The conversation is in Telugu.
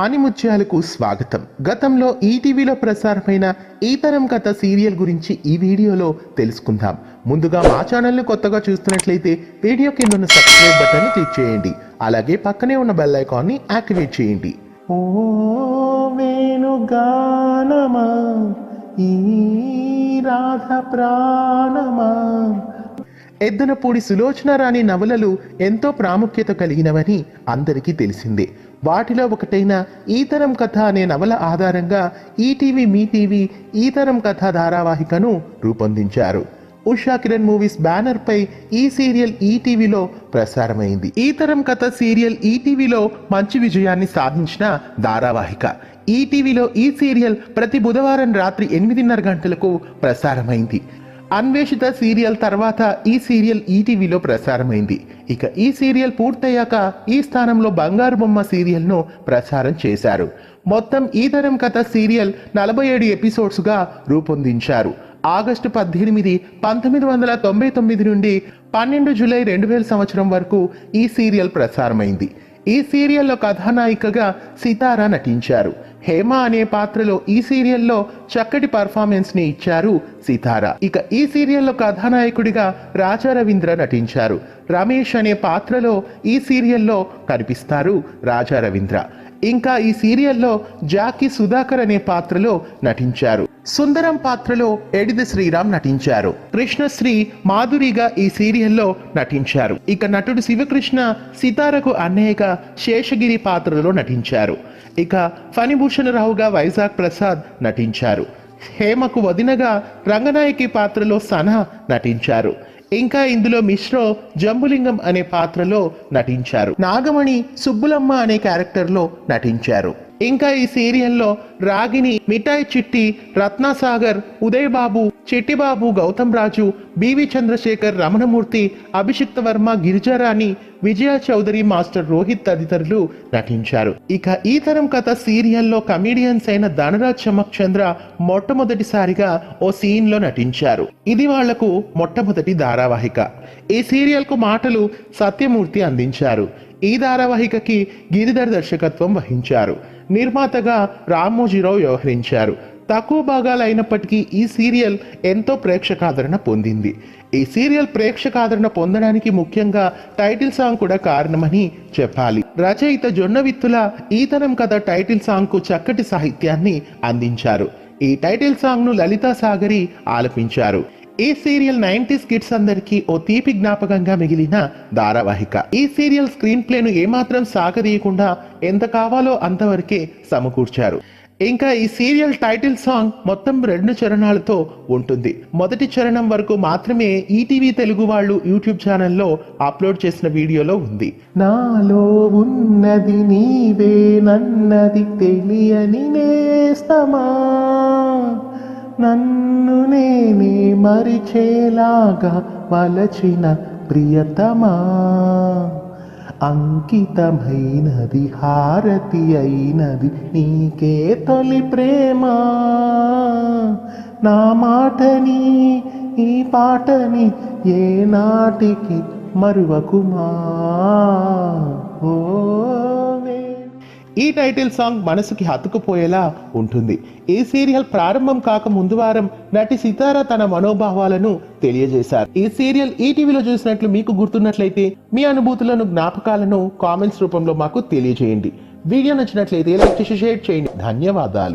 ఆనిముత్యాలకు స్వాగతం. గతంలో ఈటీవీలో ప్రసారమైన ఈ తరం కథ సీరియల్ గురించి ఈ వీడియోలో తెలుసుకుందాం. ముందుగా మా ఛానల్ని కొత్తగా చూస్తున్నట్లయితే వీడియో కింద ఉన్న సబ్స్క్రైబ్ బటన్ని క్లిక్ చేయండి. అలాగే పక్కనే ఉన్న బెల్ ఐకాన్ని యాక్టివేట్ చేయండి. ఓ వేణుగానమా ఈ రాధ ప్రాణమా. ఎద్దనపూడి సులోచన రాణి నవలలు ఎంతో ప్రాముఖ్యత కలిగినవని అందరికీ తెలిసిందే. వాటిలో ఒకటైన ఈ తరం కథ అనే నవల ఆధారంగా ఈటీవీ మీ టీవీ ఈ తరం కథ ధారావాహికను రూపొందించారు. ఉషా కిరణ్ మూవీస్ బ్యానర్ పై ఈ సీరియల్ ఈటీవీలో ప్రసారమైంది. ఈ తరం కథ సీరియల్ ఈటీవీలో మంచి విజయాన్ని సాధించిన ధారావాహిక. ఈటీవీలో ఈ సీరియల్ ప్రతి బుధవారం రాత్రి 8:30 గంటలకు ప్రసారమైంది. అన్వేషిత సీరియల్ తర్వాత ఈ సీరియల్ ఈటీవీలో ప్రసారమైంది. ఇక ఈ సీరియల్ పూర్తయ్యాక ఈ స్థానంలో బంగారు బొమ్మ సీరియల్ను ప్రసారం చేశారు. మొత్తం ఈ తరం కథ సీరియల్ 47 ఎపిసోడ్స్గా రూపొందించారు. ఆగస్టు 18, 1999 నుండి 12 జూలై 2000 సంవత్సరం వరకు ఈ సీరియల్ ప్రసారమైంది. ఈ సీరియల్లో కథానాయికగా సితారా నటించారు. హేమ అనే పాత్రలో ఈ సీరియల్లో చక్కటి పర్ఫార్మెన్స్ ని ఇచ్చారు సితారా. ఇక ఈ సీరియల్లో కథానాయకుడిగా రాజా రవీంద్ర నటించారు. రమేష్ అనే పాత్రలో ఈ సీరియల్లో కనిపిస్తారు రాజా రవీంద్ర. ఇంకా ఈ సీరియల్లో జాకీ సుధాకర్ అనే పాత్రలో నటించారు. సుందరం పాత్రలో ఎడిద శ్రీరామ్ నటించారు. కృష్ణశ్రీ మాధురిగా ఈ సీరియల్లో నటించారు. ఇక నటుడు శివకృష్ణ సితారకు అన్నయ్యగా శేషగిరి పాత్రలో నటించారు. ఇక ఫణిభూషణరావుగా వైజాగ్ ప్రసాద్ నటించారు. హేమకు వదినగా రంగనాయకి పాత్రలో సనా నటించారు. ఇంకా ఇందులో మిశ్రో జంబులింగం అనే పాత్రలో నటించారు. నాగమణి సుబ్బులమ్మ అనే క్యారెక్టర్లో నటించారు. ఇంకా ఈ సీరియల్లో రాగిని, మిఠాయి చిట్టి, రత్నాసాగర్, ఉదయ్ బాబు, చిట్టిబాబు, గౌతమ్ రాజు, బివి చంద్రశేఖర్, రమణమూర్తి, అభిషిక్త వర్మ, గిరిజారాణి, విజయ చౌదరి, మాస్టర్ రోహిత్ తదితరులు నటించారు. ఇక ఈ తరం కథ సీరియల్లో కమీడియన్స్ అయిన ధనరాజ్ చమక్ చంద్ర మొట్టమొదటిసారిగా ఓ సీన్ లో నటించారు. ఇది వాళ్లకు మొట్టమొదటి ధారావాహిక. ఈ సీరియల్ కు మాటలు సత్యమూర్తి అందించారు. ఈ ధారావాహికకి గిరిధర్ దర్శకత్వం వహించారు. నిర్మాతగా రామోజీరావు వ్యవహరించారు. తక్కువ భాగాలు అయినప్పటికీ ఈ సీరియల్ ఎంతో ప్రేక్షకాదరణ పొందింది. ఈ సీరియల్ ప్రేక్షకాదరణ పొందడానికి ముఖ్యంగా టైటిల్ సాంగ్ కూడా కారణమని చెప్పాలి. రచయిత జొన్నవిత్తుల ఈ తరం కథ టైటిల్ సాంగ్ కు చక్కటి సాహిత్యాన్ని అందించారు. ఈ టైటిల్ సాంగ్ ను లలితా సాగరి ఆలపించారు. ఈ సీరియల్ 90s కిడ్స్ అందరికీ ఓ తీపి జ్ఞాపకంగా మిగిలిన ధారావాహిక. ఈ సీరియల్ స్క్రీన్ ప్లేను ఏమాత్రం సాగదీయకుండా ఎంత కావాలో అంతవరకే సమకూర్చారు. ఇంకా ఈ సీరియల్ టైటిల్ సాంగ్ మొత్తం 2 చరణాలతో ఉంటుంది. మొదటి చరణం వరకు మాత్రమే ఈటీవీ తెలుగు వాళ్ళు యూట్యూబ్ ఛానల్లో అప్లోడ్ చేసిన వీడియోలో ఉంది. నాలో ఉన్నది నీవే నన్నది తెలియని నేస్తమా, నన్ను నేనే మరిచేలాగా వలచిన ప్రియతమా, అంకితమైనది హారతి అయినది నీకే తొలి ప్రేమ, నా మాటని ఈ పాటని ఏ నాటికి మరువకుమా. ఓ ఈ టైటిల్ సాంగ్ మనసుకి హత్తుకుపోయేలా ఉంటుంది. ఈ సీరియల్ ప్రారంభం కాక ముందు వారం నటి సితారా తన మనోభావాలను తెలియజేశారు. ఈ సీరియల్ ఈటీవీలో చూసినట్లు మీకు గుర్తున్నట్లయితే మీ అనుభూతులను, జ్ఞాపకాలను కామెంట్స్ రూపంలో మాకు తెలియజేయండి. వీడియో నచ్చినట్లయితే లైక్ చేసి షేర్ చేయండి. ధన్యవాదాలు.